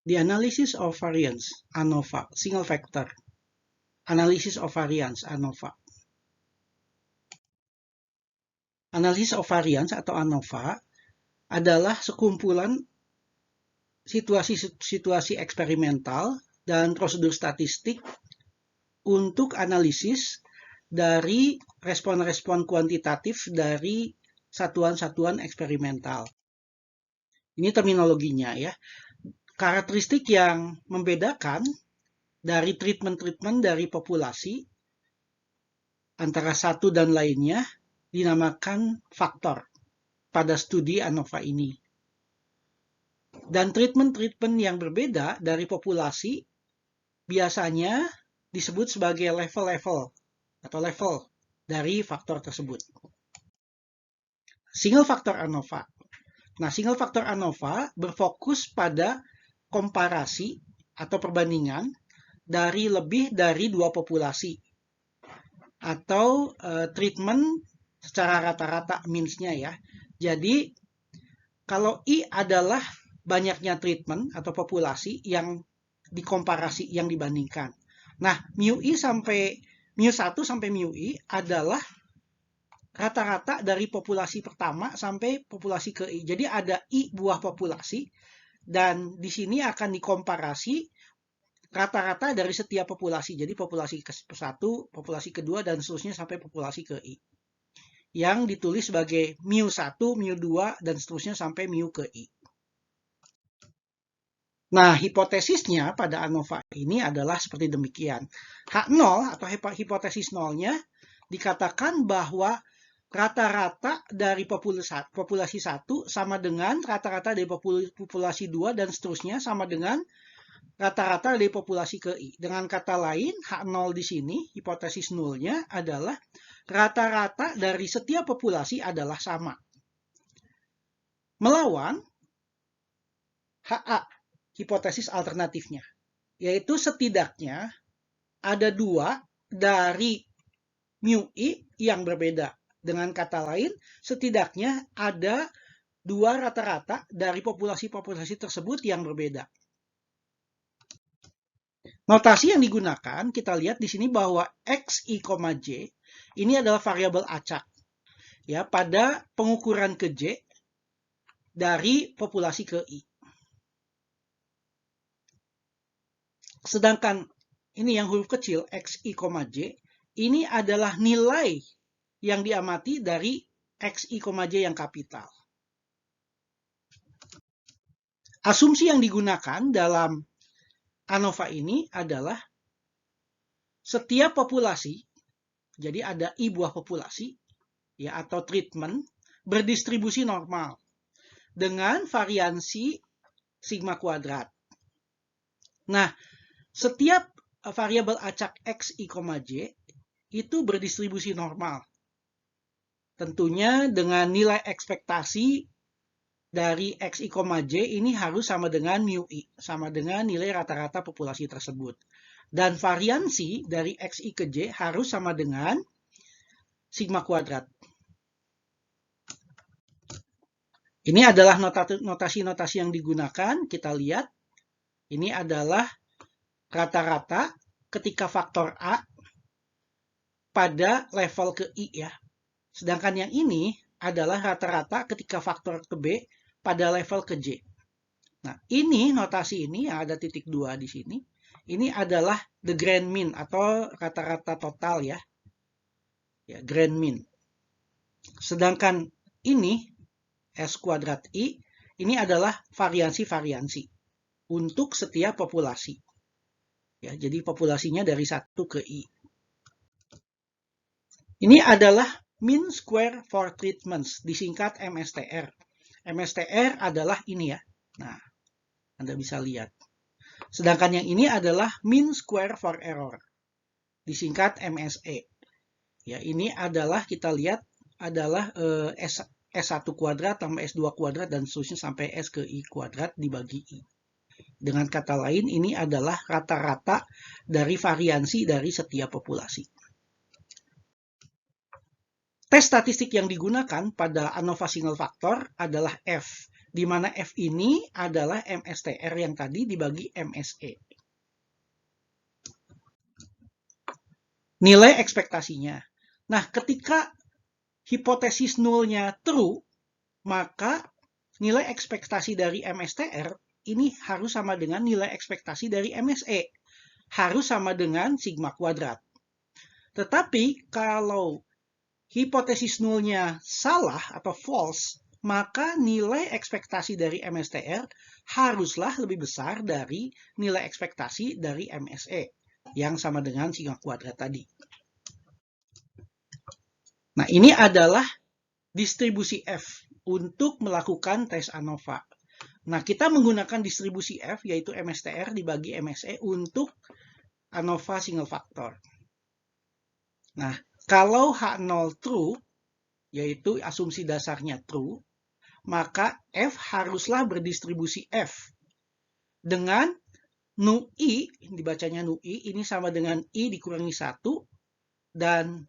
The analysis of variance, ANOVA, single factor. Analysis of variance, ANOVA. Analysis of variance atau ANOVA adalah sekumpulan situasi-situasi eksperimental dan prosedur statistik untuk analisis dari respon-respon kuantitatif dari satuan-satuan eksperimental. Ini terminologinya ya. Karakteristik yang membedakan dari treatment-treatment dari populasi antara satu dan lainnya dinamakan faktor pada studi ANOVA ini. Dan treatment-treatment yang berbeda dari populasi biasanya disebut sebagai level-level atau level dari faktor tersebut. Single factor ANOVA. Nah, single factor ANOVA berfokus pada komparasi atau perbandingan dari lebih dari dua populasi atau treatment secara rata-rata means-nya ya. Jadi kalau I adalah banyaknya treatment atau populasi yang dikomparasi, yang dibandingkan. Nah, mu I sampai mu 1 sampai mu I adalah rata-rata dari populasi pertama sampai populasi ke I. Jadi ada I buah populasi dan di sini akan dikomparasi rata-rata dari setiap populasi. Jadi populasi ke-1, populasi kedua dan seterusnya sampai populasi ke I. Yang ditulis sebagai mu 1, mu 2 dan seterusnya sampai mu ke I. Nah, hipotesisnya pada ANOVA ini adalah seperti demikian. H0 atau hipotesis nolnya dikatakan bahwa rata-rata dari populasi 1 sama dengan rata-rata dari populasi 2 dan seterusnya sama dengan rata-rata dari populasi ke I. Dengan kata lain, H0 di sini, hipotesis nolnya adalah rata-rata dari setiap populasi adalah sama. Melawan HA, hipotesis alternatifnya, yaitu setidaknya ada dua dari mu I yang berbeda. Dengan kata lain, setidaknya ada dua rata-rata dari populasi-populasi tersebut yang berbeda. Notasi yang digunakan, kita lihat di sini bahwa X, I, J ini adalah variabel acak ya pada pengukuran ke J dari populasi ke I. Sedangkan ini yang huruf kecil X, I, J ini adalah nilai yang diamati dari X, I, J yang kapital. Asumsi yang digunakan dalam ANOVA ini adalah setiap populasi, jadi ada I buah populasi, ya atau treatment, berdistribusi normal dengan variansi sigma kuadrat. Nah, setiap variabel acak X, I, J itu berdistribusi normal. Tentunya dengan nilai ekspektasi dari X, I, J ini harus sama dengan mu I, sama dengan nilai rata-rata populasi tersebut. Dan variansi dari X, I ke J harus sama dengan sigma kuadrat. Ini adalah notasi-notasi yang digunakan. Kita lihat, ini adalah rata-rata ketika faktor A pada level ke I ya. Sedangkan yang ini adalah rata-rata ketika faktor ke B pada level ke J. Nah, ini notasi ini yang ada titik 2 di sini. Ini adalah the grand mean atau rata-rata total ya. Ya, grand mean. Sedangkan ini S kuadrat I, ini adalah variansi-variansi untuk setiap populasi. Ya, jadi populasinya dari 1 ke I. Ini adalah mean square for treatments, disingkat MSTR. MSTR adalah ini ya. Nah, Anda bisa lihat. Sedangkan yang ini adalah mean square for error, disingkat MSE. Ya, ini adalah kita lihat adalah S1 kuadrat tambah S2 kuadrat dan seterusnya sampai S ke I kuadrat dibagi I. Dengan kata lain, ini adalah rata-rata dari variansi dari setiap populasi. Tes statistik yang digunakan pada ANOVA single factor adalah F, di mana F ini adalah MSTR yang tadi dibagi MSE. Nilai ekspektasinya. Nah, ketika hipotesis nulnya true, maka nilai ekspektasi dari MSTR ini harus sama dengan nilai ekspektasi dari MSE. Harus sama dengan sigma kuadrat. Tetapi kalau hipotesis nulnya salah atau false, maka nilai ekspektasi dari MSTR haruslah lebih besar dari nilai ekspektasi dari MSE yang sama dengan sigma kuadrat tadi. Nah, ini adalah distribusi F untuk melakukan tes ANOVA. Nah, kita menggunakan distribusi F, yaitu MSTR dibagi MSE untuk ANOVA single factor. Nah, kalau H0 true, yaitu asumsi dasarnya true, maka F haruslah berdistribusi F dengan nu I, dibacanya nu I, ini sama dengan I dikurangi 1, dan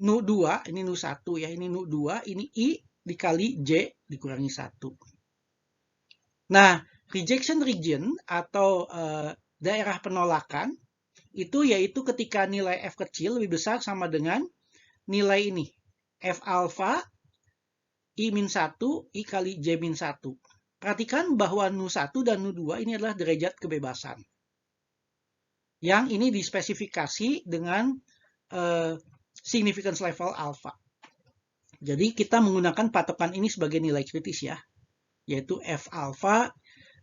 nu 2, ini nu 1 ya, ini nu 2, ini I dikali J dikurangi 1. Nah, rejection region atau daerah penolakan itu yaitu ketika nilai F kecil lebih besar sama dengan nilai ini, F alpha I-1, I kali J-1. Perhatikan bahwa nu 1 dan nu 2 ini adalah derajat kebebasan. Yang ini dispesifikasi dengan significance level alpha. Jadi kita menggunakan patokan ini sebagai nilai kritis ya, yaitu F alpha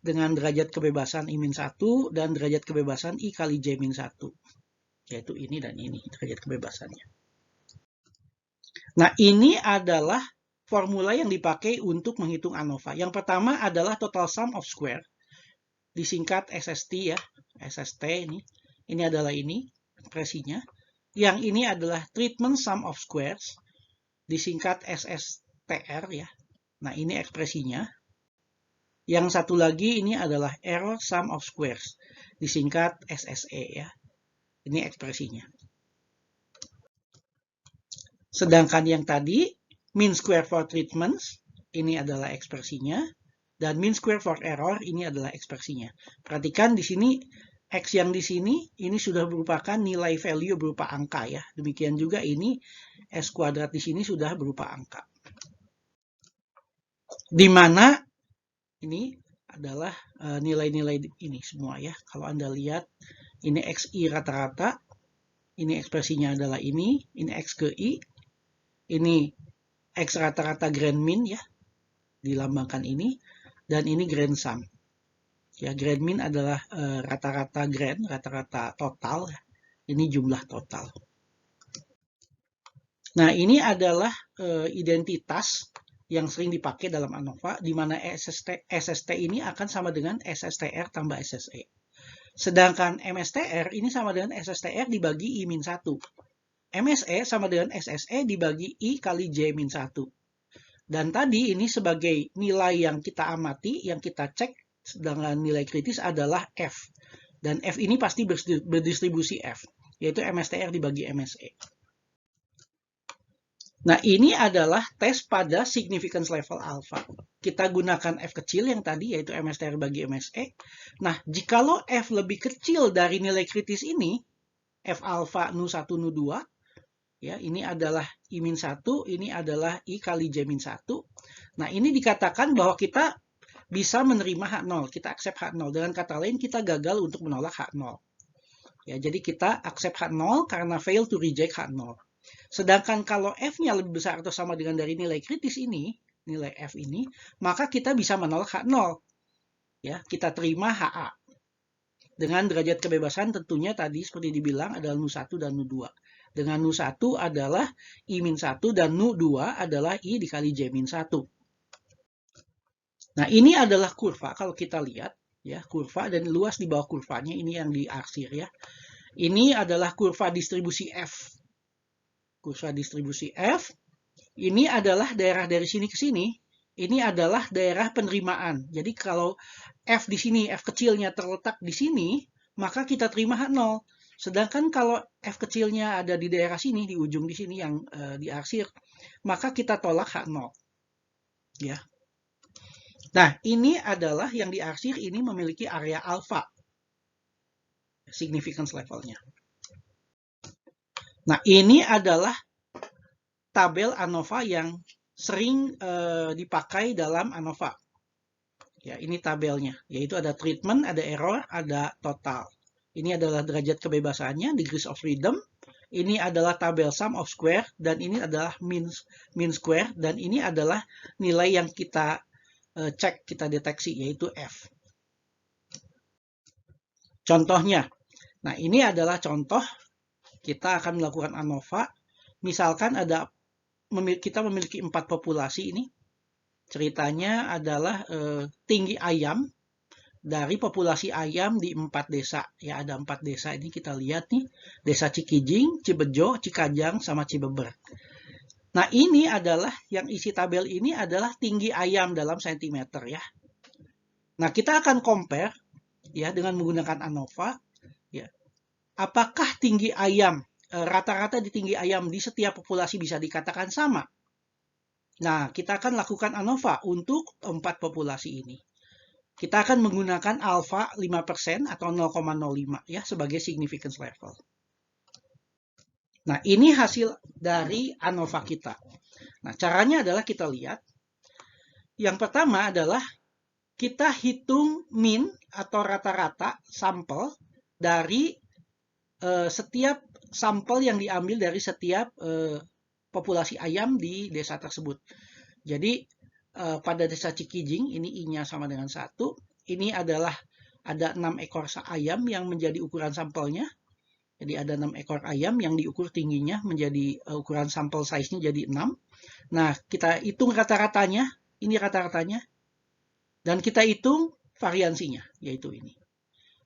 dengan derajat kebebasan I-1 dan derajat kebebasan I kali J-1. Yaitu ini dan ini derajat kebebasannya. Nah, ini adalah formula yang dipakai untuk menghitung ANOVA. Yang pertama adalah total sum of square, disingkat SST ya, SST ini. Ini adalah ini ekspresinya. Yang ini adalah treatment sum of squares, disingkat SSTR ya. Nah, ini ekspresinya. Yang satu lagi ini adalah error sum of squares, disingkat SSE ya. Ini ekspresinya. Sedangkan yang tadi, mean square for treatments, ini adalah ekspresinya. Dan mean square for error, ini adalah ekspresinya. Perhatikan di sini, X yang di sini, ini sudah merupakan nilai value berupa angka ya. Demikian juga ini, S kuadrat di sini sudah berupa angka. Di mana ini adalah nilai-nilai ini semua ya. Kalau Anda lihat, ini XI rata-rata, ini ekspresinya adalah ini X ke I, ini X rata-rata grand min ya, dilambangkan ini, dan ini grand sum. Ya, grand min adalah rata-rata grand, rata-rata total, ini jumlah total. Nah, ini adalah identitas yang sering dipakai dalam ANOVA, di mana SST ini akan sama dengan SSTR tambah SSE. Sedangkan MSTR ini sama dengan SSTR dibagi I-1. MSE sama dengan SSE dibagi I kali J-1. Dan tadi ini sebagai nilai yang kita amati, yang kita cek dengan nilai kritis adalah F. Dan F ini pasti berdistribusi F, yaitu MSTR dibagi MSE. Nah, ini adalah tes pada significance level alpha. Kita gunakan F kecil yang tadi, yaitu MSTR bagi MSE. Nah, jikalau F lebih kecil dari nilai kritis ini, F alpha nu 1, nu 2, ya, ini adalah I-1, ini adalah I kali J-1. Nah, ini dikatakan bahwa kita bisa menerima H0, kita accept H0. Dengan kata lain, kita gagal untuk menolak H0. Ya, jadi kita accept H0 karena fail to reject H0. Sedangkan kalau F-nya lebih besar atau sama dengan dari nilai kritis ini, nilai F ini, maka kita bisa menolak H0. Ya, kita terima HA. Dengan derajat kebebasan tentunya tadi seperti dibilang adalah nu 1 dan nu 2. Dengan nu 1 adalah I-1 dan nu 2 adalah I dikali J-1. Nah, ini adalah kurva kalau kita lihat ya, kurva dan luas di bawah kurvanya ini yang diarsir ya. Ini adalah kurva distribusi F. Kurva distribusi F, ini adalah daerah dari sini ke sini, ini adalah daerah penerimaan. Jadi kalau F di sini, F kecilnya terletak di sini, maka kita terima H0. Sedangkan kalau F kecilnya ada di daerah sini, di ujung di sini yang diarsir, maka kita tolak H0. Ya. Nah, ini adalah yang diarsir ini memiliki area alfa, significance levelnya. Nah, ini adalah tabel ANOVA yang sering dipakai dalam ANOVA. Ya, ini tabelnya, yaitu ada treatment, ada error, ada total. Ini adalah derajat kebebasannya, degrees of freedom. Ini adalah tabel sum of square, dan ini adalah mean square, dan ini adalah nilai yang kita cek, kita deteksi, yaitu F. Contohnya, nah ini adalah contoh kita akan melakukan ANOVA. Misalkan kita memiliki 4 populasi ini. Ceritanya adalah tinggi ayam dari populasi ayam di 4 desa. Ya, ada 4 desa ini kita lihat nih. Desa Cikijing, Cibejo, Cikajang, sama Cibeber. Nah, ini adalah yang isi tabel ini adalah tinggi ayam dalam sentimeter ya. Nah, kita akan compare ya dengan menggunakan ANOVA ya. Apakah tinggi ayam rata-rata di tinggi ayam di setiap populasi bisa dikatakan sama? Nah, kita akan lakukan ANOVA untuk 4 populasi ini. Kita akan menggunakan alfa 5% atau 0,05 ya sebagai significance level. Nah, ini hasil dari ANOVA kita. Nah, caranya adalah kita lihat. Yang pertama adalah kita hitung mean atau rata-rata sampel dari setiap sampel yang diambil dari setiap populasi ayam di desa tersebut. Jadi pada desa Cikijing ini I-nya sama dengan 1. Ini adalah ada 6 ekor ayam yang menjadi ukuran sampelnya. Jadi ada 6 ekor ayam yang diukur tingginya menjadi ukuran sampel size-nya jadi 6. Nah, kita hitung rata-ratanya, ini rata-ratanya. Dan kita hitung variansinya, yaitu ini.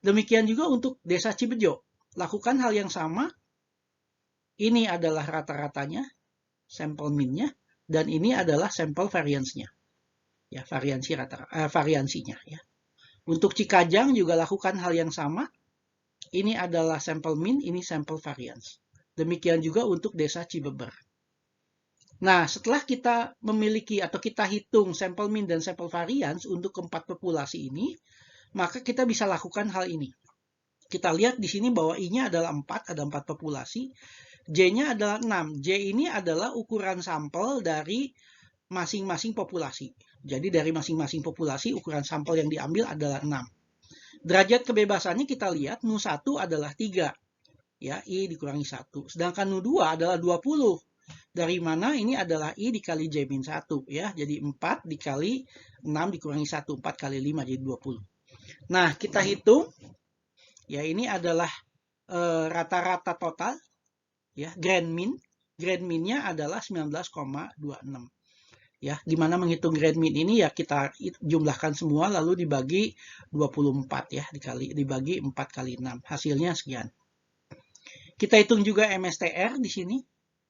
Demikian juga untuk desa Cibejo. Lakukan hal yang sama. Ini adalah rata-ratanya, sampel min-nya, dan ini adalah sampel variance-nya. Ya, variansinya ya. Untuk Cikajang juga lakukan hal yang sama. Ini adalah sampel min, ini sampel variance. Demikian juga untuk desa Cibeber. Nah, setelah kita memiliki atau kita hitung sampel min dan sampel variance untuk keempat populasi ini, maka kita bisa lakukan hal ini. Kita lihat di sini bahwa I-nya adalah 4, ada 4 populasi. J-nya adalah 6. J ini adalah ukuran sampel dari masing-masing populasi. Jadi dari masing-masing populasi ukuran sampel yang diambil adalah 6. Derajat kebebasannya kita lihat Nu1 adalah 3. Ya, I dikurangi 1. Sedangkan Nu2 adalah 20. Dari mana ini adalah I dikali J-1 ya. Jadi 4 dikali 6 dikurangi 1. 4 kali 5 jadi 20. Nah, kita hitung. Ya, ini adalah rata-rata total. Ya, grand min. Grand min-nya adalah 19,26. Ya, gimana menghitung grand min ini ya kita jumlahkan semua lalu dibagi 24 ya, dibagi 4 kali 6. Hasilnya sekian. Kita hitung juga MSTR di sini.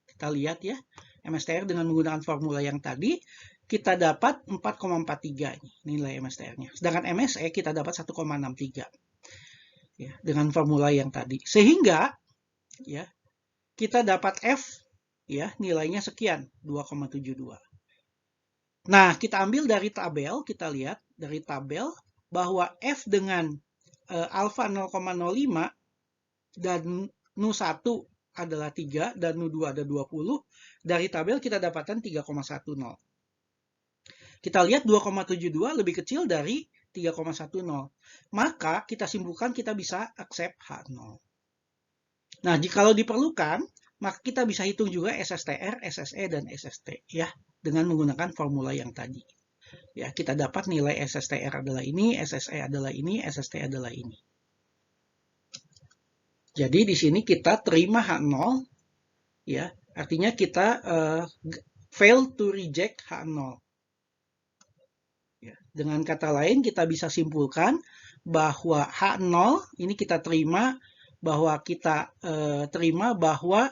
Kita lihat ya, MSTR dengan menggunakan formula yang tadi, kita dapat 4,43 ini nilai MSTR-nya. Sedangkan MSE kita dapat 1,63. Ya, dengan formula yang tadi. Sehingga ya, kita dapat F ya, nilainya sekian, 2,72. Nah, kita ambil dari tabel, kita lihat dari tabel bahwa F dengan alfa 0,05 dan Nu1 adalah 3 dan Nu2 ada 20. Dari tabel kita dapatkan 3,10. Kita lihat 2,72 lebih kecil dari 3,10. Maka kita simpulkan kita bisa accept H0. Nah, jikalau diperlukan, maka kita bisa hitung juga SSTR, SSE, dan SST ya dengan menggunakan formula yang tadi. Ya, kita dapat nilai SSTR adalah ini, SSE adalah ini, SST adalah ini. Jadi di sini kita terima H0 ya, artinya kita fail to reject H0. Ya, dengan kata lain kita bisa simpulkan bahwa H0 ini kita terima bahwa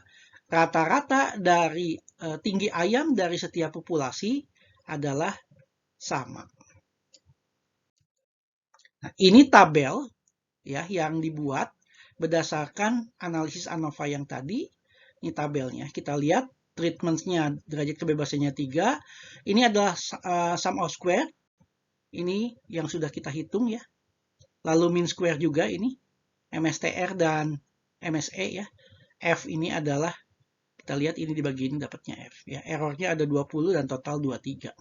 rata-rata dari tinggi ayam dari setiap populasi adalah sama. Nah, ini tabel ya yang dibuat berdasarkan analisis ANOVA yang tadi. Ini tabelnya. Kita lihat treatment-nya derajat kebebasannya 3. Ini adalah sum of square Ini yang sudah kita hitung ya. Lalu mean square juga ini, MSTR dan MSE ya. F ini adalah, kita lihat ini dibagi ini dapatnya F ya. Errornya ada 20 dan total 23.